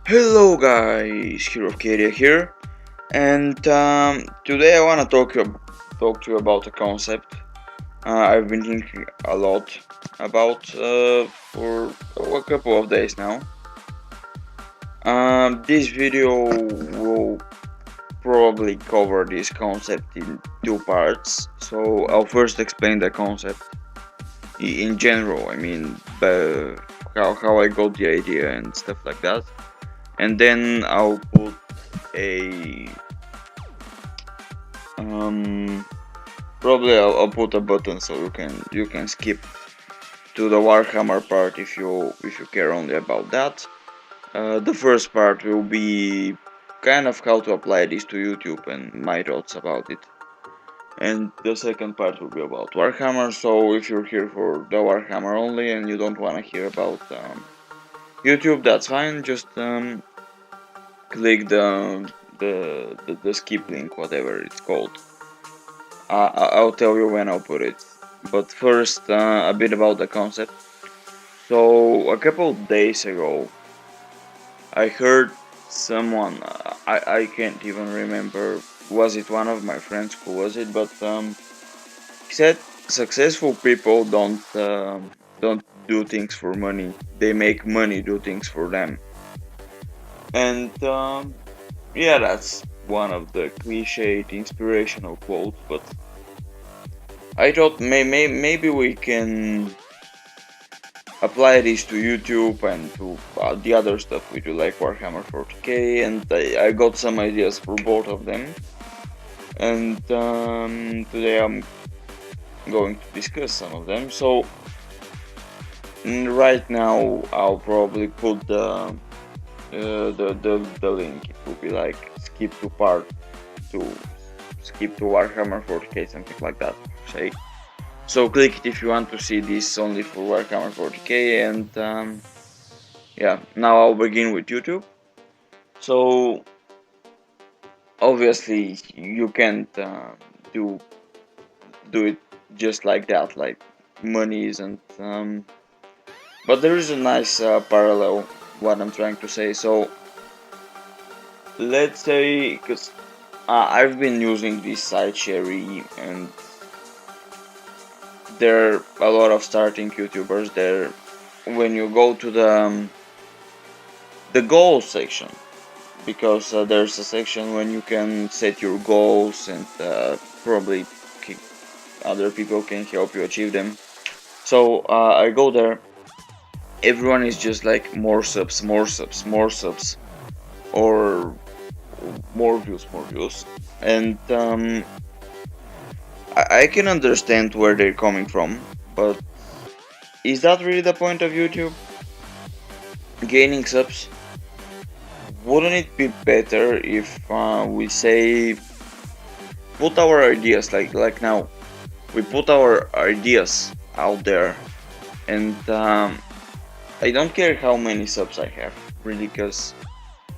Hello guys, Hero of Cadia here, and today I want to talk to you about a concept I've been thinking a lot about for a couple of days now. This video will probably cover this concept in two parts, so I'll first explain the concept in general. How I got the idea and stuff like that, and then I'll put a um probably I'll put a button so you can skip to the Warhammer part if you care only about that. The first part will be kind of how to apply this to YouTube and my thoughts about it, and the second part will be about Warhammer. So if you're here for the Warhammer only and you don't want to hear about YouTube, that's fine. Just click the skip link, whatever it's called. I'll tell you when I'll put it. But first, a bit about the concept. So, a couple of days ago, I heard someone, I can't even remember, was it one of my friends, who was it, but he said successful people don't do things for money, they make money do things for them. And yeah, that's one of the cliched inspirational quotes, but I thought maybe we can apply this to YouTube and to the other stuff we do, like Warhammer 40k, and I got some ideas for both of them. And today I'm going to discuss some of them. So right now I'll probably put the link. It will be like to skip to Warhammer 40k, something like that. Say. So click it if you want to see this only for Warhammer 40k, and yeah, now I'll begin with YouTube. So obviously you can't do it just like that, like money isn't. But there is a nice parallel what I'm trying to say. So let's say, because I've been using this site Sherry, and there are a lot of starting YouTubers there. When you go to the goals section, because there's a section when you can set your goals, and probably other people can help you achieve them. So I go there. Everyone is just like more subs, more subs, more subs, or more views, and I can understand where they're coming from, but is that really the point of YouTube? Gaining subs? Wouldn't it be better if we say put our ideas, like now we put our ideas out there, and I don't care how many subs I have, really, because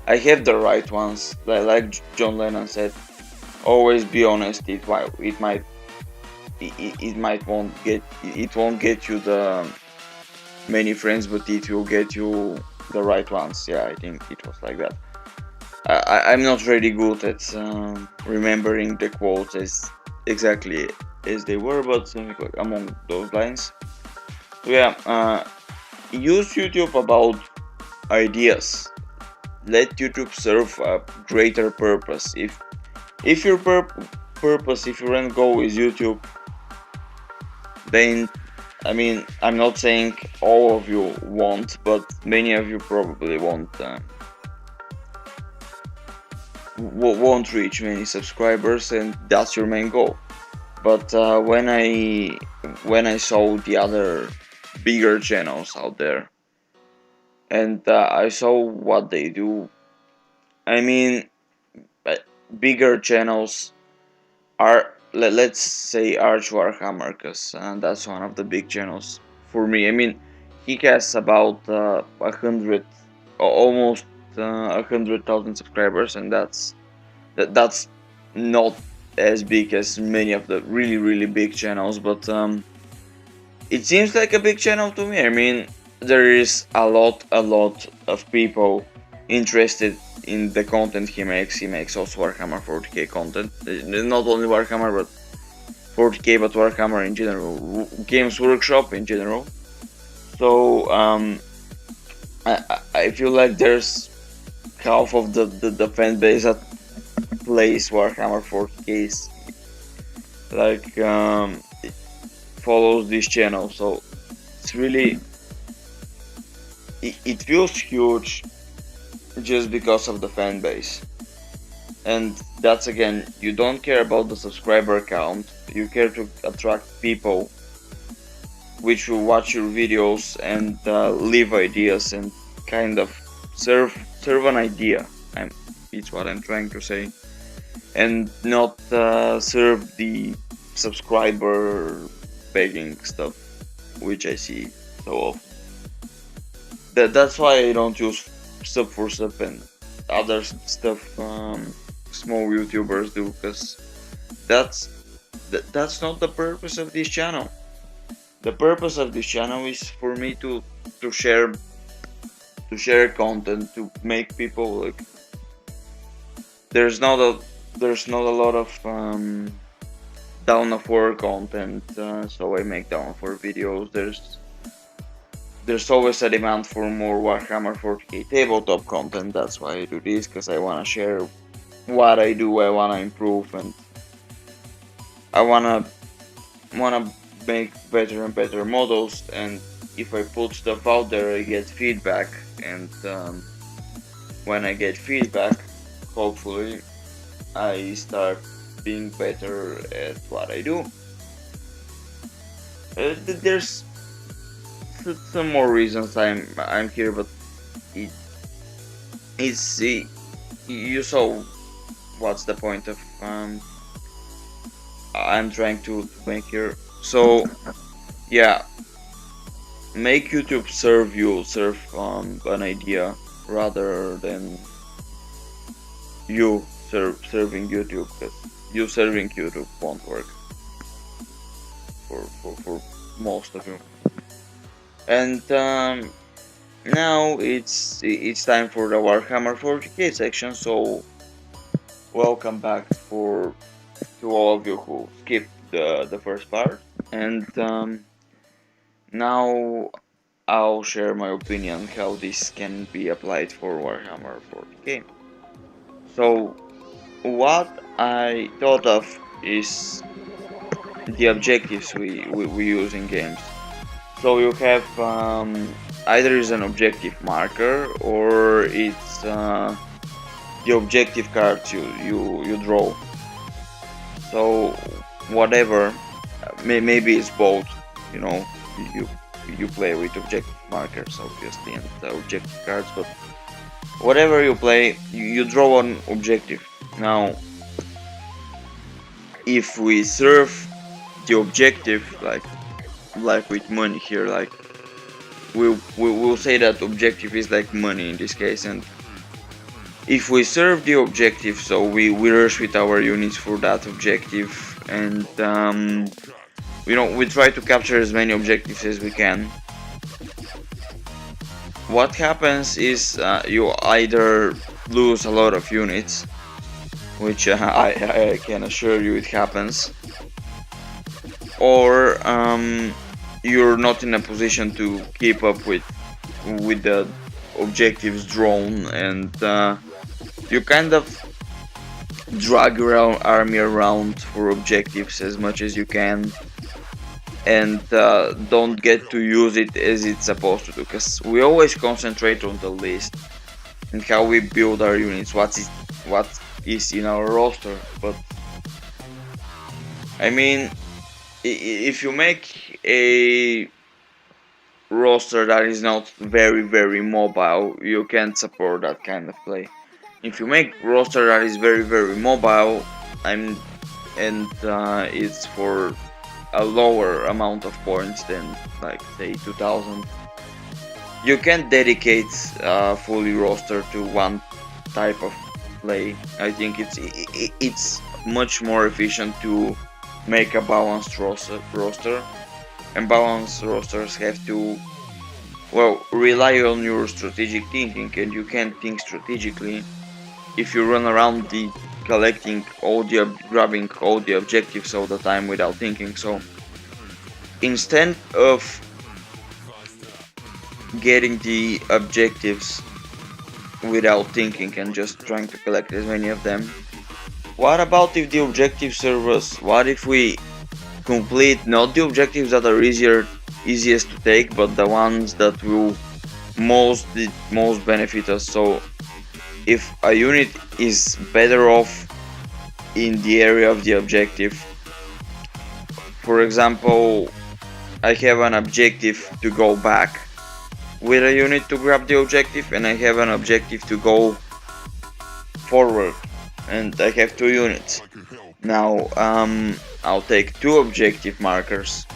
I have the right ones. Like John Lennon said, always be honest. It won't get you the many friends, but it will get you the right ones. Yeah, I think it was like that. I'm not really good at remembering the quotes as exactly as they were, but something like among those lines. So yeah, use YouTube about ideas. Let YouTube serve a greater purpose. If your purpose, if your end goal is YouTube, then I'm not saying all of you won't, but many of you probably won't reach many subscribers, and that's your main goal. But when I saw the other bigger channels out there, and I saw what they do, I mean, bigger channels are, let's say, Arch Warhammer, because that's one of the big channels for me. I mean, he has about 100, almost 100,000 subscribers, and that's not as big as many of the really big channels, but it seems like a big channel to me. I mean, there is a lot of people interested in the content he makes also Warhammer 40k content. Not only Warhammer, but 40k, but Warhammer in general, Games Workshop in general. So I feel like there's half of the fan base that plays Warhammer 40k like follows this channel, so it's really it feels huge just because of the fan base. And that's again, you don't care about the subscriber count, you care to attract people which will watch your videos and leave ideas and kind of serve an idea. It's what I'm trying to say, and not serve the subscriber begging stuff, which I see so often. That's why I don't use sub for sub and other stuff small YouTubers do, because that's not the purpose of this channel. The purpose of this channel is for me to share content, to make people like, there's not a lot of Dawn of War content, so I make Dawn of War videos. There's always a demand for more Warhammer 40k tabletop content. That's why I do this, because I wanna share what I do, I wanna improve, and I wanna make better and better models. And if I put stuff out there, I get feedback, and when I get feedback, hopefully I start being better at what I do. There's some more reasons I'm here, but it's you saw what's the point of I'm trying to make here. So yeah, make YouTube serve an idea rather than you serving YouTube, because you serving YouTube won't work for most of you. And now it's time for the Warhammer 40k section, so welcome back to all of you who skipped the first part. And now I'll share my opinion how this can be applied for Warhammer 40k. So what I thought of is the objectives we use in games. So you have either is an objective marker, or it's the objective cards you draw. So whatever, maybe it's both. You know, you play with objective markers obviously and objective cards, but whatever you play, you draw an objective. Now, if we serve the objective like with money here, like we'll say that objective is like money in this case, and if we serve the objective, so we rush with our units for that objective, and you know, we try to capture as many objectives as we can. What happens is you either lose a lot of units, which I can assure you it happens, or you're not in a position to keep up with the objectives drawn, and you kind of drag your army around for objectives as much as you can, and don't get to use it as it's supposed to do, because we always concentrate on the list and how we build our units, what is in our roster. But I mean, if you make a roster that is not very mobile, you can't support that kind of play. If you make roster that is very mobile, and it's for a lower amount of points than, like, say 2000, you can dedicate fully roster to one type of play. I think it's much more efficient to make a balanced roster, and balanced rosters have to well, rely on your strategic thinking, and you can't think strategically if you run around grabbing all the objectives all the time without thinking. So instead of getting the objectives without thinking and just trying to collect as many of them, what about if the objectives serve us? What if we complete not the objectives that are easiest to take, but the ones that will most benefit us? So if a unit is better off in the area of the objective, for example, I have an objective to go back with a unit to grab the objective, and I have an objective to go forward, and I have 2 units. Now I'll take 2 objective markers,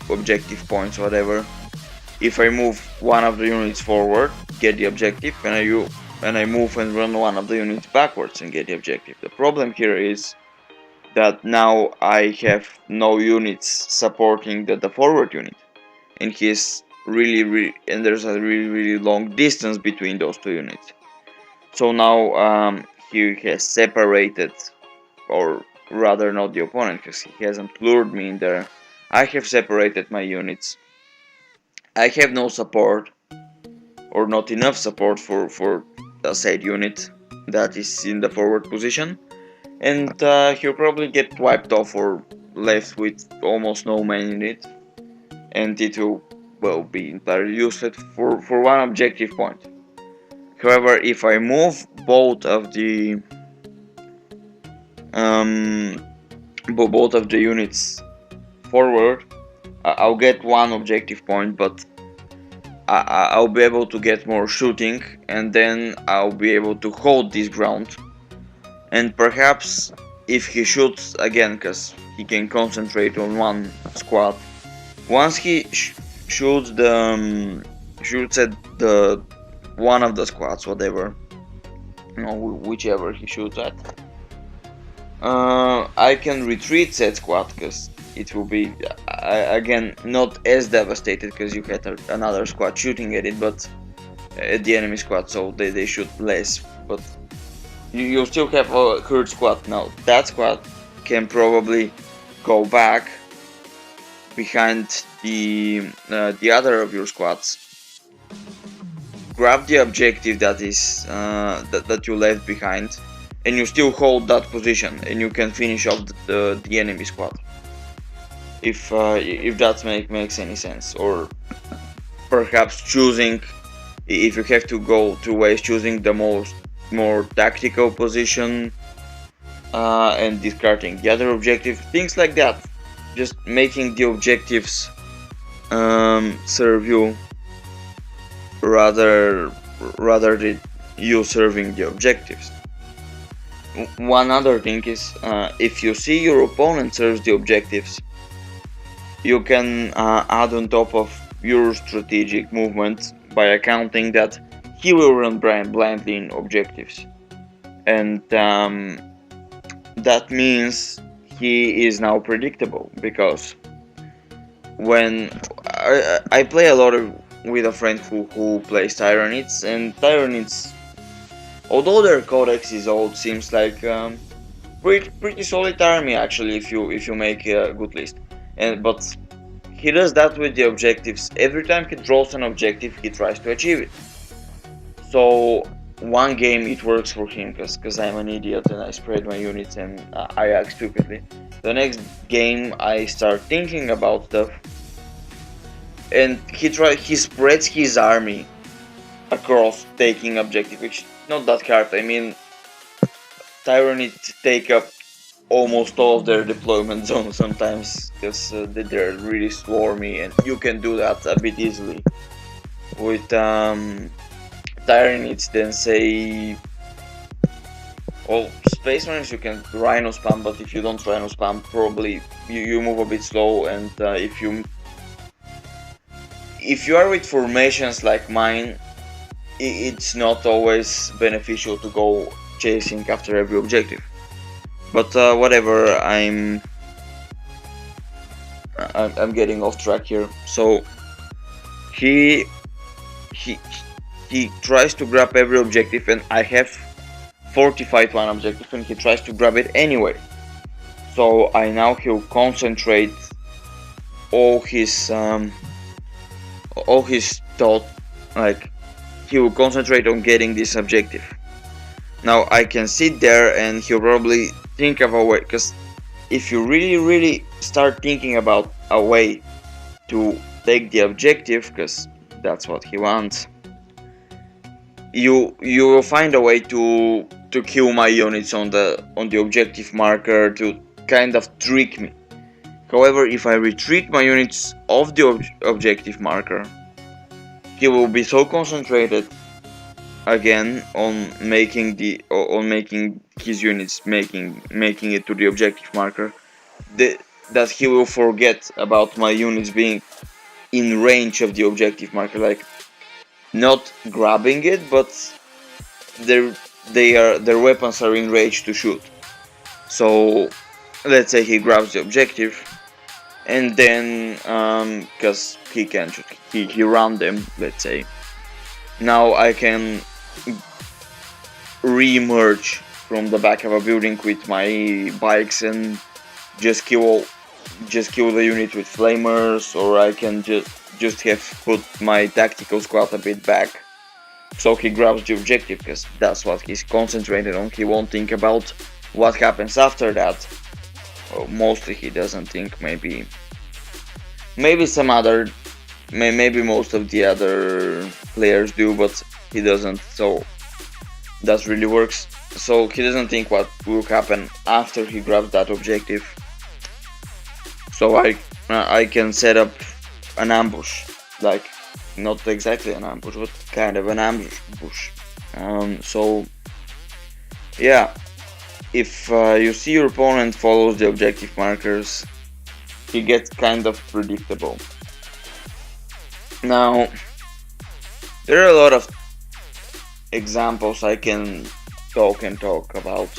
objective points, whatever. If I move one of the units forward, get the objective, and I move and run one of the units backwards and get the objective. The problem here is that now I have no units supporting the forward unit, and there's a really long distance between those 2 units. So now he has separated, or rather not the opponent, because he hasn't lured me in there. I have separated my units. I have no support, or not enough support for a said unit that is in the forward position, and he'll probably get wiped off or left with almost no man in it, and it will, well, be entirely useless for one objective point. However, if I move both of the units forward, I'll get one objective point, but I'll be able to get more shooting, and then I'll be able to hold this ground. And perhaps if he shoots again, because he can concentrate on one squad, once he shoots at the one of the squads, whatever, whichever he shoots at, I can retreat said squad, because it will be again not as devastated, because you had another squad shooting at it, but at the enemy squad, so they shoot less, but you still have a hurt squad. Now that squad can probably go back behind the other of your squads, grab the objective that is that you left behind, and you still hold that position, and you can finish off the enemy squad. If that makes any sense, or perhaps choosing, if you have to go 2 ways, choosing the more tactical position and discarding the other objective, things like that. Just making the objectives serve you rather than you serving the objectives. One other thing is, if you see your opponent serves the objectives, you can add on top of your strategic movement by accounting that he will run blindly in objectives, and that means he is now predictable, because when I play a lot with a friend who plays Tyranids, and Tyranids, although their codex is old, seems like pretty solid army actually, if you make a good list. But he does that with the objectives. Every time he draws an objective, he tries to achieve it. So one game it works for him, because I'm an idiot and I spread my units and I act stupidly. The next game I start thinking about stuff, and he spreads his army across taking objective, which not that hard. I mean, Tyranids take up almost all of their deployment zones sometimes, because they're really swarmy, and you can do that a bit easily with Tyranids. Then say, well, Space Marines you can Rhino spam, but if you don't Rhino spam, probably you move a bit slow, and if you are with formations like mine, it's not always beneficial to go chasing after every objective. But whatever, I'm getting off track here. So he he he tries to grab every objective, and I have fortified one objective, and he tries to grab it anyway. So I now he'll concentrate all his thought, like he will concentrate on getting this objective. Now I can sit there and he'll probably think of a way, because if you really start thinking about a way to take the objective, because that's what he wants, you will find a way to kill my units on the objective marker, to kind of trick me. However, if I retreat my units off the objective marker, he will be so concentrated again on making his units making it to the objective marker, that he will forget about my units being in range of the objective marker, like not grabbing it, but their weapons are in range to shoot. So let's say he grabs the objective, and then because he can shoot, he run them, let's say. Now I can re-emerge from the back of a building with my bikes and just kill the unit with flamers, or I can just have put my tactical squad a bit back, so he grabs the objective, because that's what he's concentrated on. He won't think about what happens after that. Well, mostly he doesn't think. Maybe some other, maybe most of the other players do, but he doesn't. So that really works. So he doesn't think what will happen after he grabs that objective. So I can set up an ambush, like not exactly an ambush, but kind of an ambush. So yeah, if you see your opponent follows the objective markers, he gets kind of predictable. Now, there are a lot of examples I can talk about,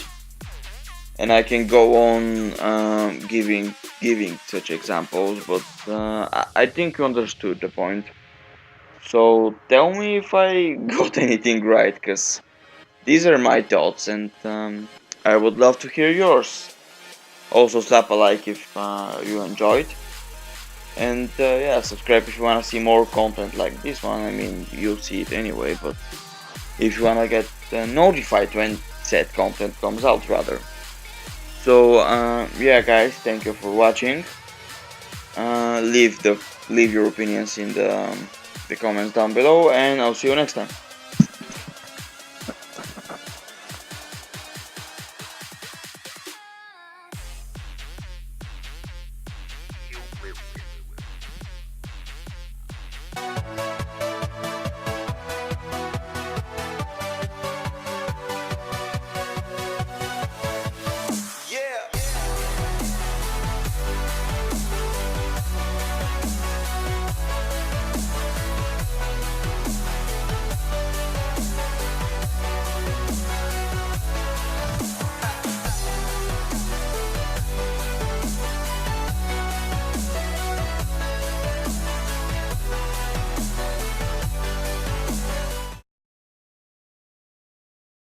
and I can go on giving such examples, but I think you understood the point. So tell me if I got anything right, because these are my thoughts, and I would love to hear yours. Also slap a like if you enjoyed, and yeah, subscribe if you want to see more content like this one. I mean, you'll see it anyway, but if you want to get notified when said content comes out, rather. So yeah guys, thank you for watching. Leave your opinions in the comments down below, and I'll see you next time.